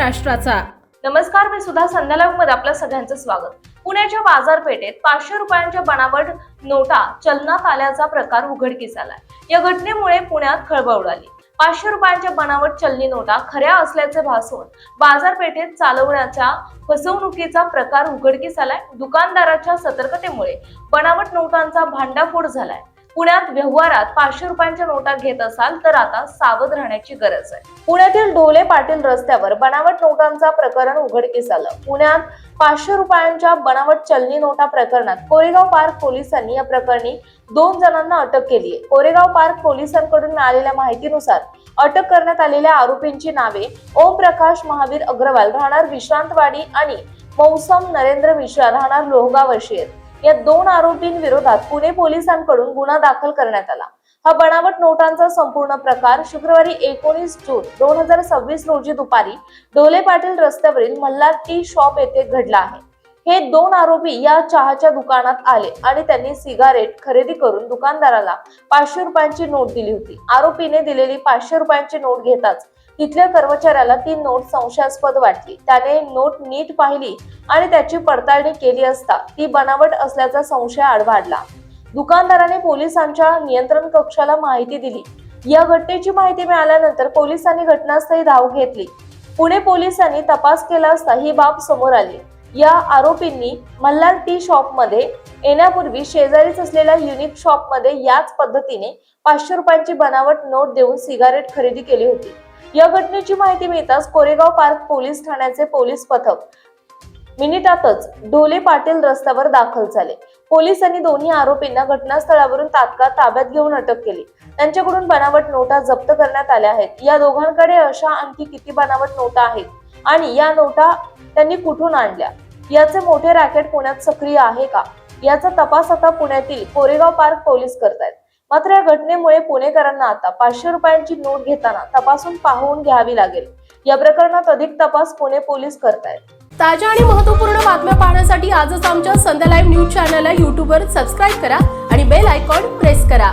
महाराष्ट्राचा। नमस्कार, मी सुधा संध्यालामध्ये आपल्या सगळ्यांचं स्वागत। पुण्याच्या बाजारपेठेत 500 रुपयांच्या बनावट नोटा चलनात आल्याचा प्रकार उघडकीस आलाय। या घटनेमुळे पुण्यात खळबळ उडाली। 500 रुपयांच्या बनावट चलनी नोटा खऱ्या असल्याचे भासवून बाजारपेठेत चालवण्याच्या फसवणुकीचा प्रकार उघडकीस आलाय। दुकानदाराच्या सतर्कतेमुळे बनावट नोटांचा भांडाफोड झालाय। पुण्यात व्यवहारात 500 रुपयांच्या नोटा घेत असाल तर आता सावध राहण्याची गरज आहे। पुण्यातील ढोले पाटील रस्त्यावर बनावट नोटांचा प्रकरण उघडकीस आलं। पुण्यात 500 रुपयांच्या बनावट चलनी नोटा प्रकरणात कोरेगाव पार्क पोलिसांनी या प्रकरणी 2 जणांना अटक केली आहे। कोरेगाव पार्क पोलिसांकडून मिळालेल्या माहितीनुसार अटक करण्यात आलेल्या आरोपींची नावे ओम प्रकाश महावीर अग्रवाल राहणार विश्रांतवाडी आणि मौसम नरेंद्र मिश्रा राहणार लोहगाव अशी आहेत। या 2 आरोपींविरोधात पुणे पोलिसांकडून गुन्हा दाखल करण्यात आला। हा बनावट नोटांचा संपूर्ण प्रकार शुक्रवारी 19 जून 2026 रोजी दुपारी ढोले पाटील रस्त्यावरील मल्हार टी शॉप येथे घडला आहे। हे 2 आरोपी या चहाच्या दुकानात आले आणि त्यांनी सिगारेट खरेदी करून दुकानदाराला 500 रुपयांची नोट दिली होती। आरोपीने दिलेली 500 रुपयांची नोट घेताच तिथल्या कर्मचाऱ्याला ती नोट संशयास्पद वाटली। त्याने नोट नीट पाहिली आणि त्याची पडताळणी केली असता ती बनावट असल्याचा संशय आढळला। दुकानदाराने पोलिसांच्या नियंत्रण कक्षाला माहिती दिली। या घटनेची माहिती मिळाल्यानंतर पोलिसांनी घटनास्थळी धाव घेतली। पुणे पोलिसांनी तपास केला असता ही बाब समोर आली। या आरोपींनी मल्हार टी शॉप मध्ये येण्यापूर्वी शेजारीच असलेल्या युनिक शॉप मध्ये याच पद्धतीने 500 रुपयांची बनावट नोट देऊन सिगारेट खरेदी केली होती। या घटनेची माहिती मिळताच कोरेगाव पार्क पोलीस ठाण्याचे पोलीस पथक मिनिटातच ढोले पाटील रस्त्यावर दाखल झाले। पोलिसांनी दोन्ही आरोपींना घटनास्थळावरून तात्काळ ताब्यात घेऊन अटक केली। त्यांच्याकडून बनावट नोटा जप्त करण्यात आल्या आहेत। या दोघांकडे अशा आणखी किती बनावट नोटा आहेत आणि या नोटा त्यांनी कुठून आणल्या याचे मोठे रॅकेट पुण्यात सक्रिय आहे का याचा तपास आता पुण्यातील कोरेगाव पार्क पोलीस करतायत। मात्र या घटनेमुळे पुणेकरांना आता 500 रुपयांची नोट घेताना तपासून पाहून घ्यावी लागेल। या प्रकरणात अधिक तपास पुणे पोलीस करतायत। ताज्या आणि महत्त्वपूर्ण बातम्या पाहण्यासाठी आजच आमच्या संध्या लाईव्ह न्यूज चॅनलला YouTube वर सबस्क्राईब करा आणि बेल आयकॉन प्रेस करा।